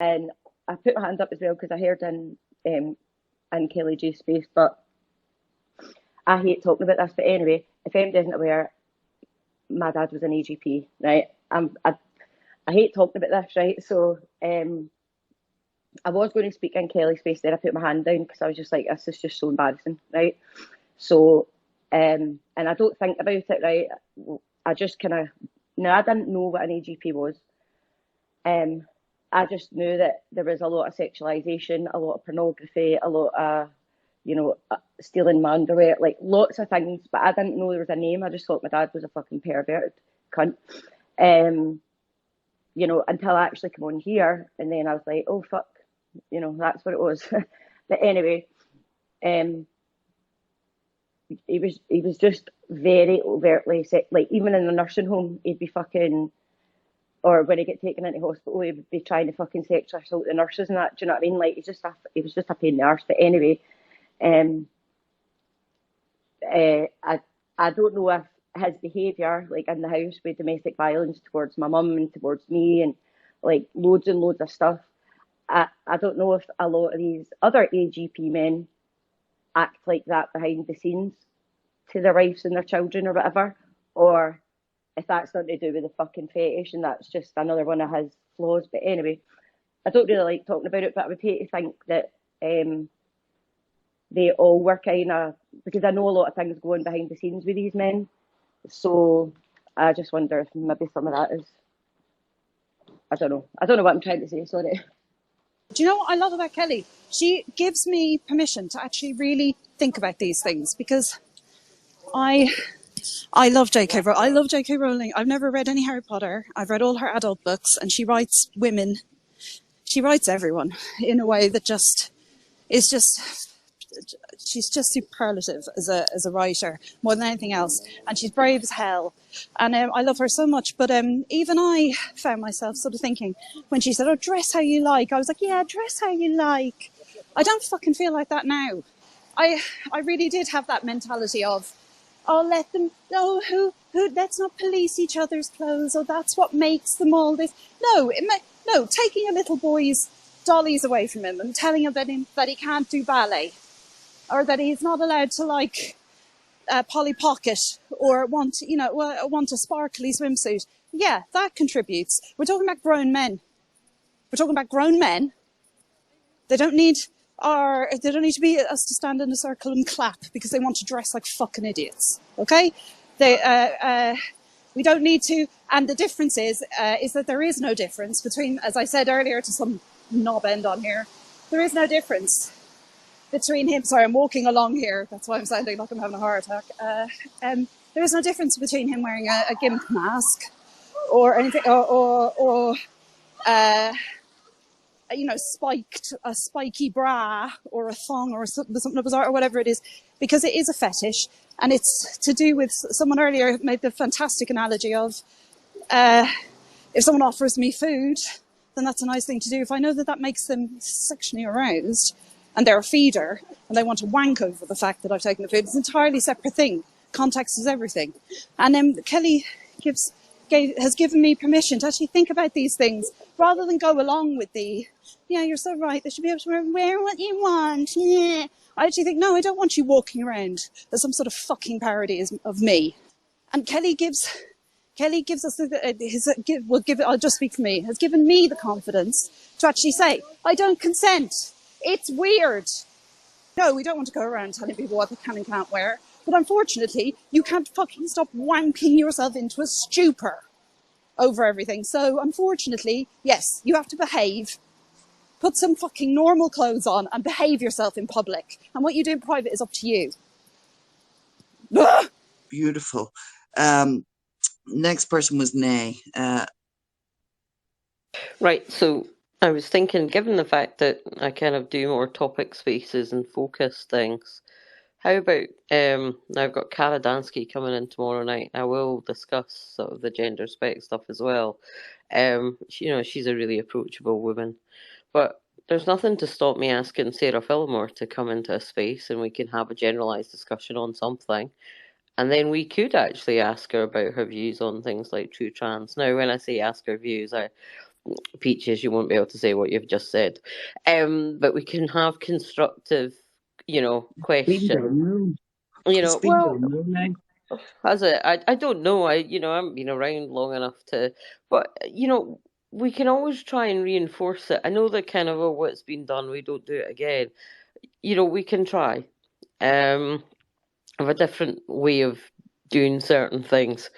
And I put my hand up as well because I heard in Kelly G's space, but I hate talking about this. But anyway, if anybody isn't aware, my dad was an AGP, right? I hate talking about this, right? So I was going to speak in Kelly's space, then I put my hand down because I was just like, this is just so embarrassing, right? So, and I don't think about it, right? I just kind of, no, I didn't know what an AGP was. I just knew that there was a lot of sexualisation, a lot of pornography, a lot of, stealing my underwear, like lots of things, but I didn't know there was a name. I just thought my dad was a fucking perverted cunt. Until I actually come on here, and then I was like, oh fuck, that's what it was. But anyway, he was just very overtly like even in the nursing home, he'd be fucking, or when he get taken into hospital, he would be trying to fucking sexually assault the nurses and that. Do you know what I mean? Like he was just a pain in the arse. But anyway, I don't know if his behaviour, like in the house with domestic violence towards my mum and towards me and like loads and loads of stuff. I don't know if a lot of these other AGP men act like that behind the scenes to their wives and their children or whatever, or if that's something to do with the fucking fetish and that's just another one of his flaws. But anyway, I don't really like talking about it, but I would hate to think that they all were kind of, because I know a lot of things going behind the scenes with these men. So I just wonder if maybe some of that is, I don't know. I don't know what I'm trying to say, sorry. Do you know what I love about Kelly? She gives me permission to actually really think about these things, because I love J.K. Rowling. I love J.K. Rowling. I've never read any Harry Potter. I've read all her adult books, and she writes women. She writes everyone in a way that just is just. She's just superlative as a writer, more than anything else, and she's brave as hell, and I love her so much. But even I found myself sort of thinking when she said, "Oh, dress how you like," I was like, "Yeah, dress how you like." I don't fucking feel like that now. I really did have that mentality of, "Oh, let them. Oh, who? Let's not police each other's clothes. Or that's what makes them all this." No, no, taking a little boy's dollies away from him and telling him that he can't do ballet, or that he's not allowed to like Polly Pocket or want a sparkly swimsuit. Yeah, that contributes. We're talking about grown men. We're talking about grown men. They don't need to be us to stand in a circle and clap because they want to dress like fucking idiots. Okay? We don't need to. And the difference is that there is no difference between, as I said earlier to some knob end on here, there is no difference between him. Sorry, I'm walking along here. That's why I'm sounding like I'm having a heart attack. There is no difference between him wearing a gimp mask or anything, or a spiky bra or a thong or something bizarre or whatever it is, because it is a fetish, and it's to do with, someone earlier made the fantastic analogy of if someone offers me food, then that's a nice thing to do. If I know that makes them sexually aroused, and they're a feeder, and they want to wank over the fact that I've taken the food, it's an entirely separate thing. Context is everything. And Kelly has given me permission to actually think about these things, rather than go along with the, yeah, you're so right, they should be able to wear what you want. Yeah. I actually think, no, I don't want you walking around as some sort of fucking parody of me. And Kelly gives us I'll just speak for me, has given me the confidence to actually say, I don't consent. It's weird. No, we don't want to go around telling people what they can and can't wear. But unfortunately, you can't fucking stop wanking yourself into a stupor over everything. So unfortunately, yes, you have to behave. Put some fucking normal clothes on and behave yourself in public. And what you do in private is up to you. Beautiful. Next person was Nay. Right, so I was thinking, given the fact that I kind of do more topic spaces and focus things, how about, now I've got Cara Dansky coming in tomorrow night. I will discuss sort of the gender spec stuff as well. She's a really approachable woman. But there's nothing to stop me asking Sarah Fillmore to come into a space and we can have a generalised discussion on something. And then we could actually ask her about her views on things like true trans. Now, when I say ask her views, Peaches, you won't be able to say what you've just said. But we can have constructive, Been questions. done, no. It's been Well, done, no, now. has it? I don't know. I haven't been around long enough to, but we can always try and reinforce it. I know that kind of, oh, what's been done, we don't do it again. We can try. Have a different way of doing certain things,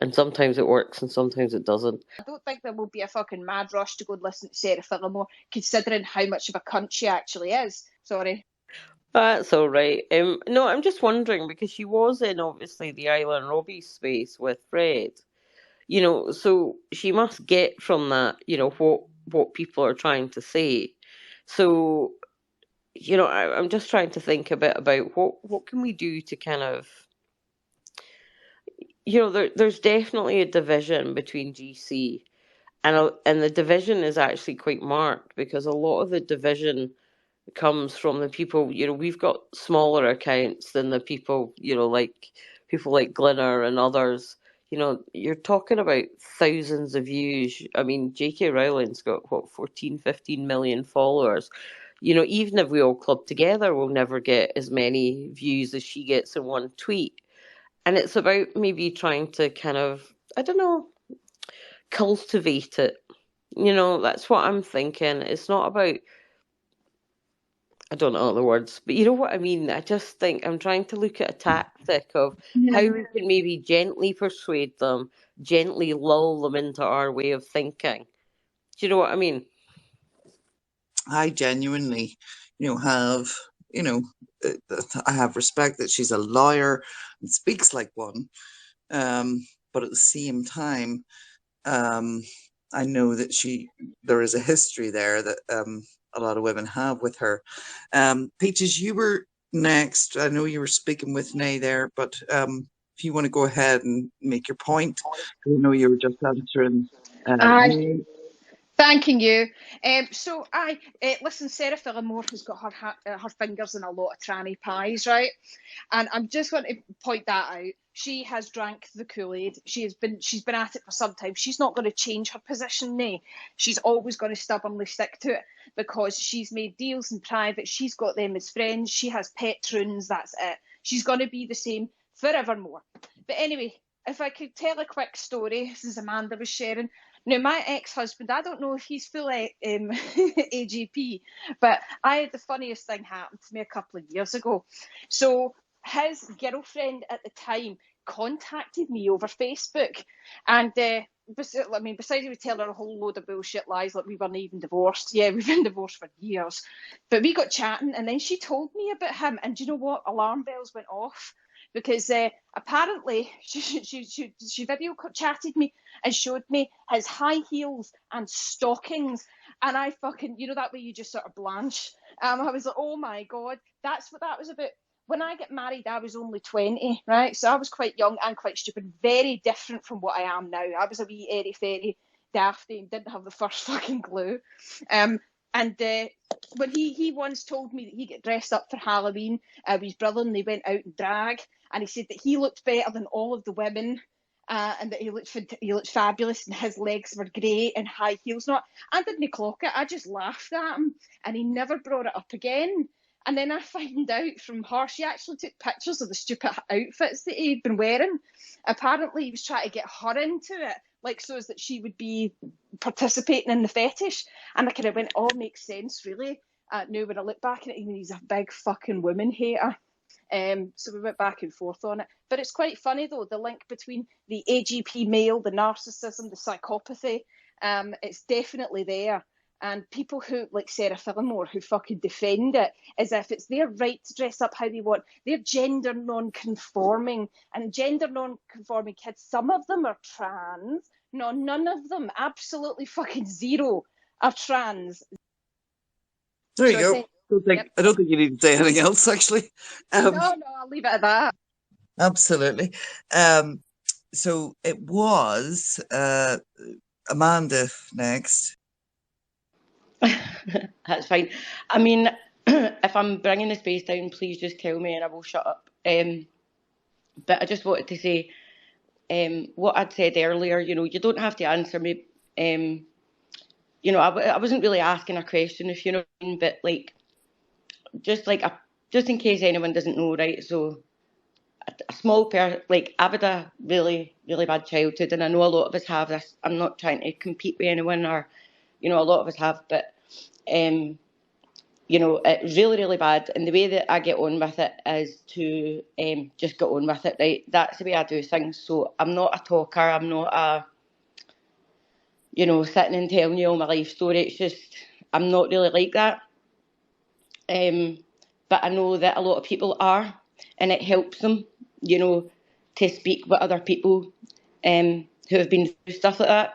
and sometimes it works and sometimes it doesn't. I don't think there will be a fucking mad rush to go and listen to Sarah Fillmore, considering how much of a cunt she actually is. Sorry. That's all right. No, I'm just wondering because she was in obviously the Isla and Robbie space with Fred. So she must get from that, what people are trying to say. So, I'm just trying to think a bit about what can we do to kind of, there's definitely a division between GC, and the division is actually quite marked because a lot of the division comes from the people, we've got smaller accounts than the people, like people like Glinner and others. You're talking about thousands of views. I mean, J.K. Rowling's got, 14, 15 million followers. Even if we all club together, we'll never get as many views as she gets in one tweet. And it's about maybe trying to kind of, I don't know, cultivate it. That's what I'm thinking. It's not about, I don't know the words, but you know what I mean? I just think I'm trying to look at a tactic of how we can maybe gently persuade them, gently lull them into our way of thinking. Do you know what I mean? I genuinely, have, I have respect that she's a lawyer and speaks like one. But at the same time, I know that there is a history there that a lot of women have with her. Peaches, you were next. I know you were speaking with Nay there, but if you want to go ahead and make your point, I know you were just answering Aye. Nay. Thanking you. Listen, Sarah Fillmore has got her fingers in a lot of tranny pies, right? And I'm just going to point that out. She has drank the Kool-Aid. She's been at it for some time. She's not going to change her position, nay. She's always going to stubbornly stick to it because she's made deals in private. She's got them as friends. She has patrons. That's it. She's going to be the same forevermore. But anyway, if I could tell a quick story, since Amanda was sharing. Now, my ex-husband, I don't know if he's full AGP, but I had the funniest thing happen to me a couple of years ago. So his girlfriend at the time contacted me over Facebook, and besides we tell her a whole load of bullshit lies, like we weren't even divorced. Yeah, we've been divorced for years, but we got chatting, and then she told me about him, and do you know what? Alarm bells went off. Because apparently she video chatted me and showed me his high heels and stockings, and I fucking, that way you just sort of blanch. I was like, oh my god, that's what that was about. When I get married, I was only 20, right? So I was quite young and quite stupid, very different from what I am now. I was a wee airy fairy dafty and didn't have the first fucking clue. And when he once told me that he got dressed up for Halloween with his brother and they went out in drag, and he said that he looked better than all of the women, and that he looked fabulous and his legs were great and high heels. Not, I didn't clock it. I just laughed at him, and he never brought it up again. And then I find out from her, she actually took pictures of the stupid outfits that he'd been wearing. Apparently, he was trying to get her into it, like so as that she would be participating in the fetish. And I kind of went, oh, makes sense, really. Now, when I look back at it, he's a big fucking woman hater. So we went back and forth on it. But it's quite funny, though, the link between the AGP male, the narcissism, the psychopathy. It's definitely there. And people who, like Sarah Fillmore, who fucking defend it as if it's their right to dress up how they want. They're gender non-conforming. And gender non-conforming kids, some of them are trans. No, none of them, absolutely fucking zero, are trans. There you go. I don't think you need to say anything else, actually. No, I'll leave it at that. Absolutely. So it was Amanda next. That's fine. I mean, if I'm bringing the space down, please just tell me and I will shut up. But I just wanted to say what I'd said earlier, you don't have to answer me you know, I wasn't really asking a question, if you know what I mean, but like, just in case anyone doesn't know, right? So a small like I've had a really, really bad childhood, and I know a lot of us have this. I'm not trying to compete with anyone, or, you know, a lot of us have, but you know, it's really, really bad. And the way that I get on with it is to just get on with it, right? That's the way I do things. So I'm not a talker. I'm not a, you know, sitting and telling you all my life story. It's just, I'm not really like that. But I know that a lot of people are, and it helps them, you know, to speak with other people who have been through stuff like that.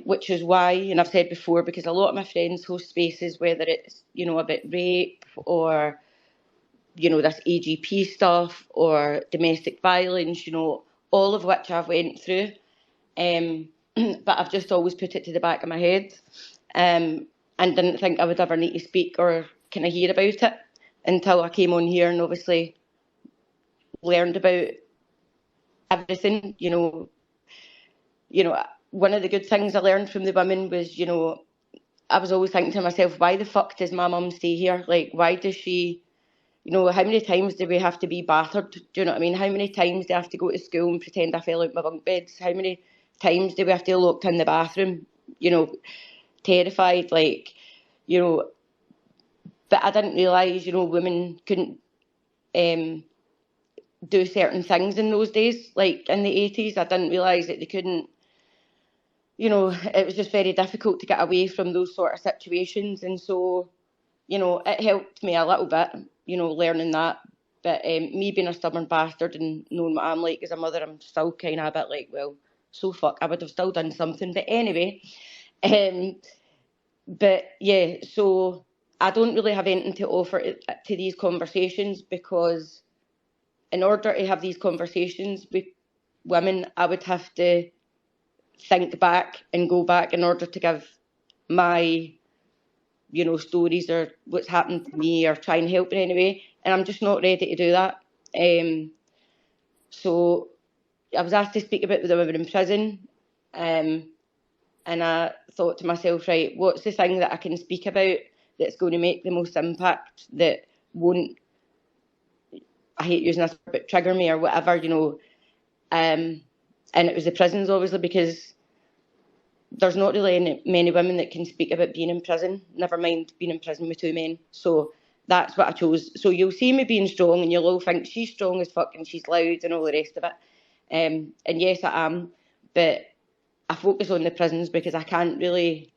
Which is why, and I've said before, because a lot of my friends host spaces, whether it's, you know, about rape or, you know, this AGP stuff or domestic violence, you know, all of which I've went through. But I've just always put it to the back of my head, and didn't think I would ever need to speak or kind of hear about it until I came on here and obviously learned about everything. You know, one of the good things I learned from the women was, you know, I was always thinking to myself, why the fuck does my mum stay here? Like, why does she, you know, how many times do we have to be battered? Do you know what I mean? How many times do I have to go to school and pretend I fell out my bunk beds? How many times do we have to be locked in the bathroom, you know, terrified, like, you know, but I didn't realise, you know, women couldn't do certain things in those days, like in the 80s. I didn't realise that they couldn't, you know, it was just very difficult to get away from those sort of situations. And so, you know, it helped me a little bit, you know, learning that. But me being a stubborn bastard and knowing what I'm like as a mother, I'm still kind of a bit like, well, so fuck, I would have still done something. But anyway, but yeah, so I don't really have anything to offer to these conversations, because in order to have these conversations with women, I would have to think back and go back in order to give my, you know, stories or what's happened to me, or try and help in any way. And I'm just not ready to do that. So I was asked to speak about the women in prison. And I thought to myself, right, what's the thing that I can speak about that's going to make the most impact, that won't, I hate using this word, but trigger me or whatever, you know. And it was the prisons, obviously, because there's not really many women that can speak about being in prison, never mind being in prison with two men. So that's what I chose. So you'll see me being strong, and you'll all think she's strong as fuck and she's loud and all the rest of it. And yes, I am, but I focus on the prisons because I can't really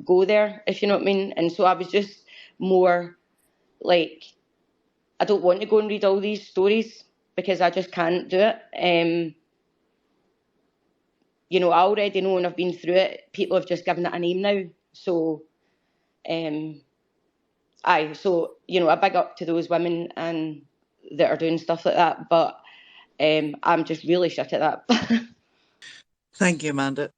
go there, if you know what I mean. And so I was just more like, I don't want to go and read all these stories because I just can't do it. You know, I already know, and I've been through it. People have just given it a name now. So, so, you know, a big up to those women and that are doing stuff like that. But I'm just really shit at that. Thank you, Amanda.